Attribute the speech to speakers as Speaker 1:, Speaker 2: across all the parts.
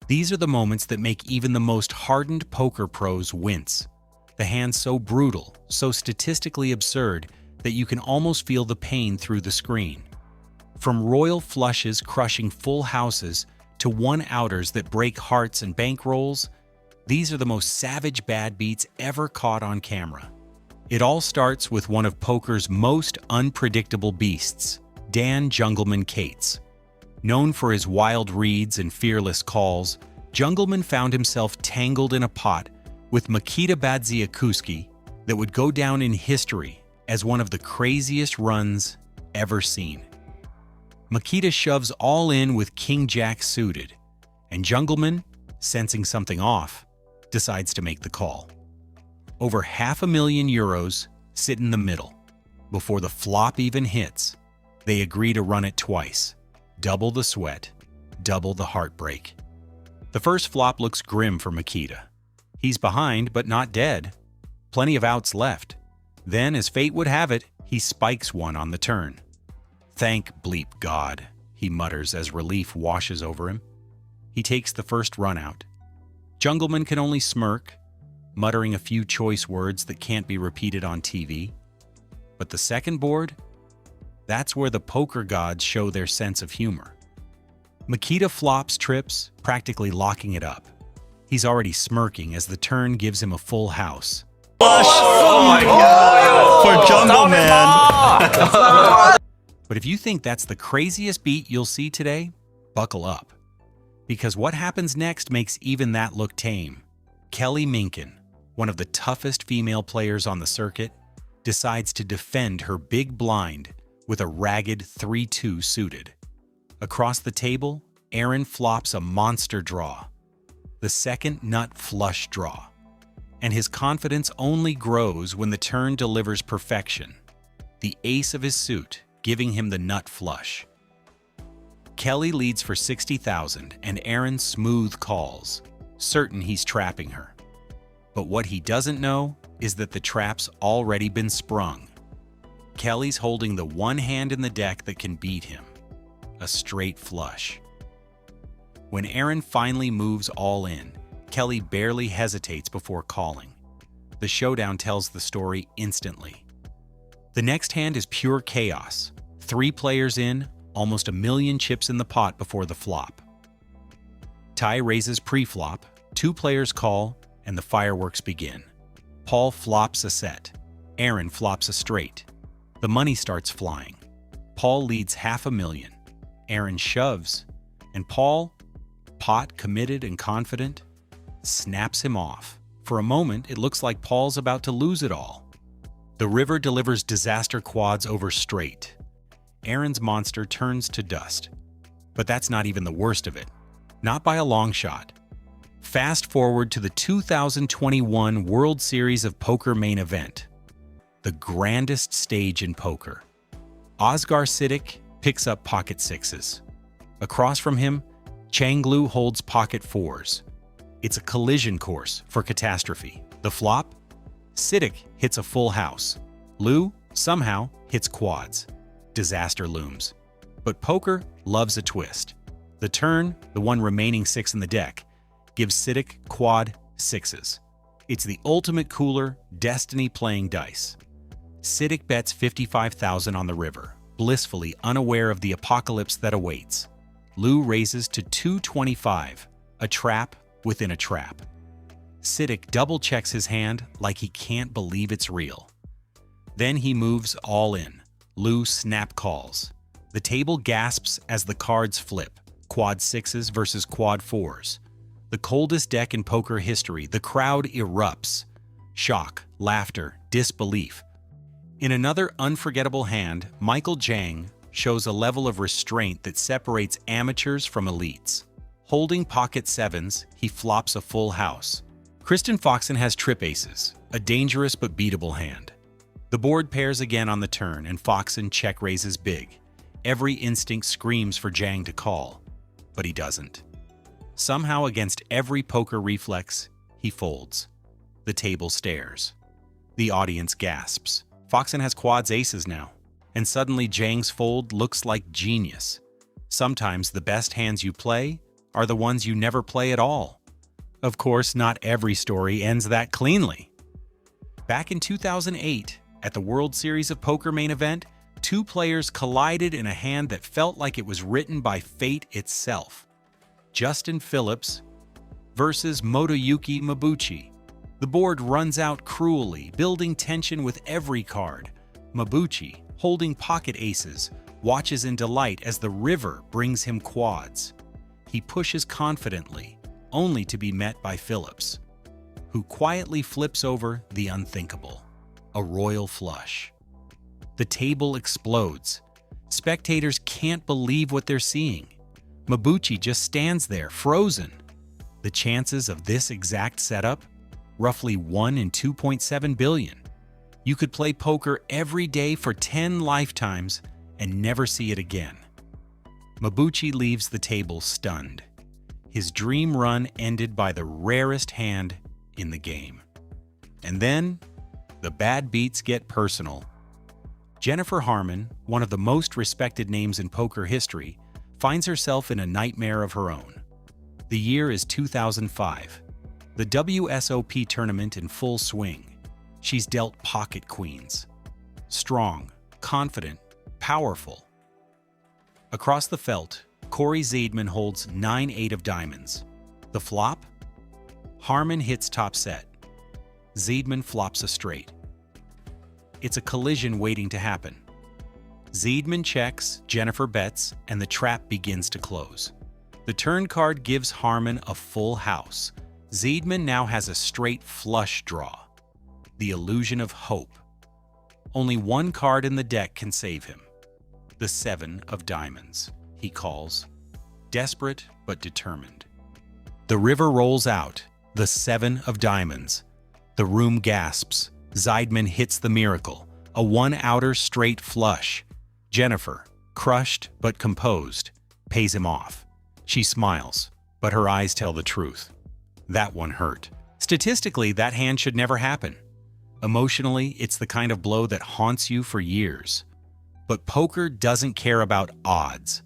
Speaker 1: These are the moments that make even the most hardened poker pros wince. The hand so brutal, so statistically absurd, that you can almost feel the pain through the screen. From royal flushes crushing full houses to one-outers that break hearts and bankrolls, these are the most savage bad beats ever caught on camera. It all starts with one of poker's most unpredictable beasts, Dan Jungleman Cates. Known for his wild reads and fearless calls, Jungleman found himself tangled in a pot with Mikita Badziakuski that would go down in history as one of the craziest runs ever seen. Mikita shoves all in with King Jack suited, and Jungleman, sensing something off, decides to make the call. Over €500,000 sit in the middle. Before the flop even hits, they agree to run it twice. Double the sweat, double the heartbreak. The first flop looks grim for Mikita. He's behind, but not dead. Plenty of outs left. Then, as fate would have it, he spikes one on the turn. "Thank bleep God," he mutters as relief washes over him. He takes the first run out. Jungleman can only smirk, muttering a few choice words that can't be repeated on TV. But the second board? That's where the poker gods show their sense of humor. Mikita flops trips, practically locking it up. He's already smirking as the turn gives him a full house.
Speaker 2: Oh my God!
Speaker 3: For Jungleman!
Speaker 1: But if you think that's the craziest beat you'll see today, buckle up. Because what happens next makes even that look tame. Kelly Minkin, one of the toughest female players on the circuit, decides to defend her big blind with a ragged 3-2 suited. Across the table, Aaron flops a monster draw, the second nut flush draw. And his confidence only grows when the turn delivers perfection, the ace of his suit giving him the nut flush. Kelly leads for 60,000 and Aaron smooth calls, certain he's trapping her. But what he doesn't know is that the trap's already been sprung. Kelly's holding the one hand in the deck that can beat him, a straight flush. When Aaron finally moves all in, Kelly barely hesitates before calling. The showdown tells the story instantly. The next hand is pure chaos. 3 players in, almost 1,000,000 chips in the pot before the flop. Ty raises pre-flop, 2 players call, and the fireworks begin. Paul flops a set. Aaron flops a straight. The money starts flying. Paul leads $500,000. Aaron shoves, and Paul, pot committed and confident, snaps him off. For a moment, it looks like Paul's about to lose it all. The river delivers disaster quads over straight. Aaron's monster turns to dust. But that's not even the worst of it. Not by a long shot. Fast forward to the 2021 World Series of Poker main event. The grandest stage in poker. Oscar Siddiq picks up pocket sixes. Across from him, Chang Lu holds pocket fours. It's a collision course for catastrophe. The flop? Siddiq hits a full house. Lu, somehow, hits quads. Disaster looms. But poker loves a twist. The turn, the one remaining 6 in the deck, gives Siddiq quad sixes. It's the ultimate cooler, destiny playing dice. Siddiq bets 55,000 on the river, blissfully unaware of the apocalypse that awaits. Lu raises to 225, a trap within a trap. Siddiq double-checks his hand like he can't believe it's real. Then he moves all in. Lu snap calls. The table gasps as the cards flip, quad sixes versus quad fours. The coldest deck in poker history, the crowd erupts. Shock, laughter, disbelief. In another unforgettable hand, Michael Jang shows a level of restraint that separates amateurs from elites. Holding pocket sevens, he flops a full house. Kristen Foxen has trip aces, a dangerous but beatable hand. The board pairs again on the turn, and Foxen check raises big. Every instinct screams for Jang to call, but he doesn't. Somehow, against every poker reflex, he folds. The table stares. The audience gasps. Foxen has quads aces now, and suddenly Jang's fold looks like genius. Sometimes the best hands you play are the ones you never play at all. Of course, not every story ends that cleanly. Back in 2008, at the World Series of Poker main event, two players collided in a hand that felt like it was written by fate itself. Justin Phillips versus Motoyuki Mabuchi. The board runs out cruelly, building tension with every card. Mabuchi, holding pocket aces, watches in delight as the river brings him quads. He pushes confidently, only to be met by Phillips, who quietly flips over the unthinkable, a royal flush. The table explodes. Spectators can't believe what they're seeing. Mabuchi just stands there, frozen. The chances of this exact setup? Roughly 1 in 2.7 billion. You could play poker every day for 10 lifetimes and never see it again. Mabuchi leaves the table stunned. His dream run ended by the rarest hand in the game. And then, the bad beats get personal. Jennifer Harman, one of the most respected names in poker history, finds herself in a nightmare of her own. The year is 2005. The WSOP tournament in full swing. She's dealt pocket queens. Strong, confident, powerful. Across the felt, Corey Zeidman holds 9-8 of diamonds. The flop? Harman hits top set. Zeidman flops a straight. It's a collision waiting to happen. Zeidman checks, Jennifer bets, and the trap begins to close. The turn card gives Harman a full house. Zeidman now has a straight flush draw. The illusion of hope. Only one card in the deck can save him. The 7 of diamonds, he calls. Desperate but determined. The river rolls out. The 7 of diamonds. The room gasps. Zeidman hits the miracle. A one-outer straight flush. Jennifer, crushed but composed, pays him off. She smiles, but her eyes tell the truth. That one hurt. Statistically, that hand should never happen. Emotionally, it's the kind of blow that haunts you for years. But poker doesn't care about odds.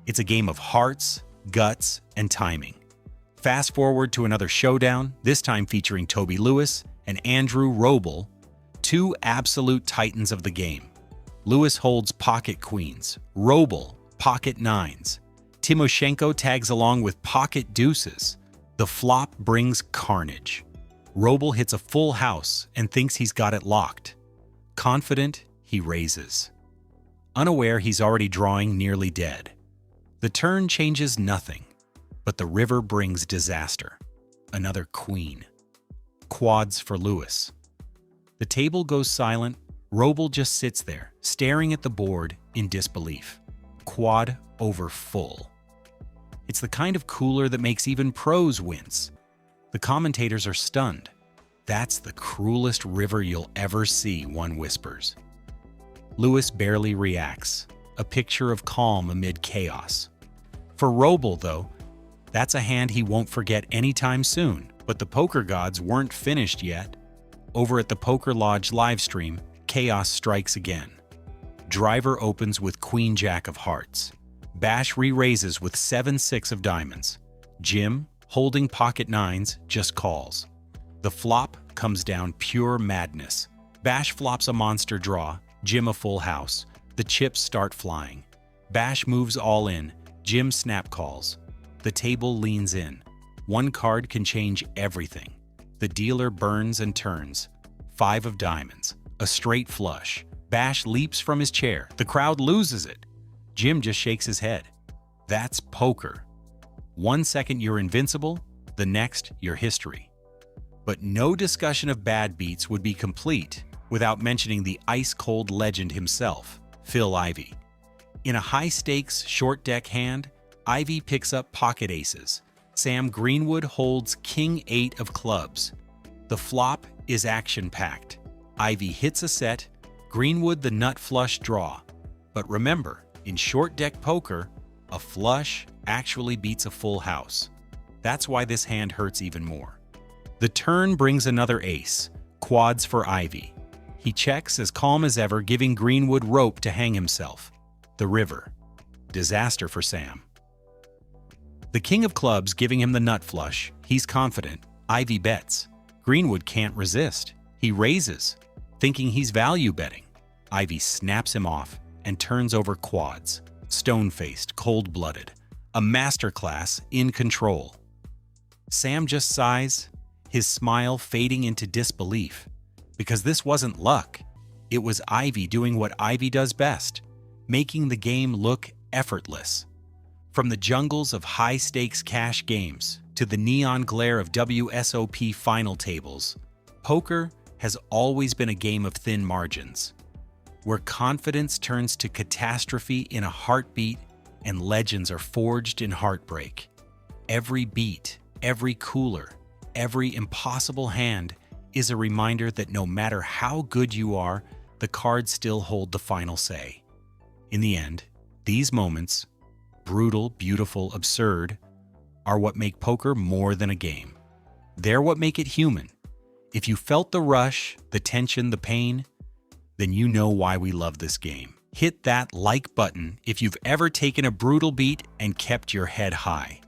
Speaker 1: It's a game of hearts, guts, and timing. Fast forward to another showdown, this time featuring Toby Lewis and Andrew Roble, two absolute titans of the game. Lewis holds pocket queens, Roble pocket nines. Timoshenko tags along with pocket deuces. The flop brings carnage. Roble hits a full house and thinks he's got it locked. Confident, he raises. Unaware he's already drawing nearly dead. The turn changes nothing, but the river brings disaster. Another queen. Quads for Lewis. The table goes silent. Roble just sits there, staring at the board in disbelief. Quad over full. It's the kind of cooler that makes even pros wince. The commentators are stunned. That's the cruelest river you'll ever see, one whispers. Lewis barely reacts, a picture of calm amid chaos. For Roble, though, that's a hand he won't forget anytime soon. But the poker gods weren't finished yet. Over at the Poker Lodge livestream, chaos strikes again. Driver opens with Queen-Jack of hearts. Bash re-raises with 7-6 of diamonds. Jim, holding pocket nines, just calls. The flop comes down pure madness. Bash flops a monster draw, Jim a full house. The chips start flying. Bash moves all in, Jim snap calls. The table leans in. One card can change everything. The dealer burns and turns. 5 of diamonds, a straight flush. Bash leaps from his chair. The crowd loses it. Jim just shakes his head. That's poker. 1 second you're invincible, the next you're history. But no discussion of bad beats would be complete without mentioning the ice-cold legend himself, Phil Ivey. In a high-stakes short deck hand, Ivey picks up pocket aces. Sam Greenwood holds King-8 of clubs. The flop is action-packed. Ivey hits a set, Greenwood the nut flush draw. But remember, in short deck poker, a flush actually beats a full house. That's why this hand hurts even more. The turn brings another ace, quads for Ivey. He checks as calm as ever, giving Greenwood rope to hang himself. The river. Disaster for Sam. The king of clubs giving him the nut flush. He's confident. Ivey bets. Greenwood can't resist. He raises, thinking he's value betting. Ivey snaps him off and turns over quads. Stone-faced, cold-blooded. A masterclass in control. Sam just sighs, his smile fading into disbelief. Because this wasn't luck. It was Ivey doing what Ivey does best, making the game look effortless. From the jungles of high-stakes cash games to the neon glare of WSOP final tables, poker has always been a game of thin margins, where confidence turns to catastrophe in a heartbeat and legends are forged in heartbreak. Every beat, every cooler, every impossible hand is a reminder that no matter how good you are, the cards still hold the final say. In the end, these moments, brutal, beautiful, absurd, are what make poker more than a game. They're what make it human. If you felt the rush, the tension, the pain, then you know why we love this game. Hit that like button if you've ever taken a brutal beat and kept your head high.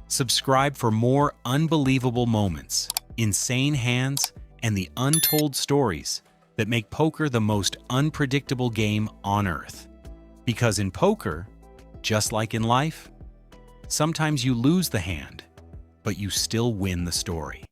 Speaker 1: Subscribe for more unbelievable moments, insane hands, and the untold stories that make poker the most unpredictable game on earth. Because in poker, just like in life, sometimes you lose the hand, but you still win the story.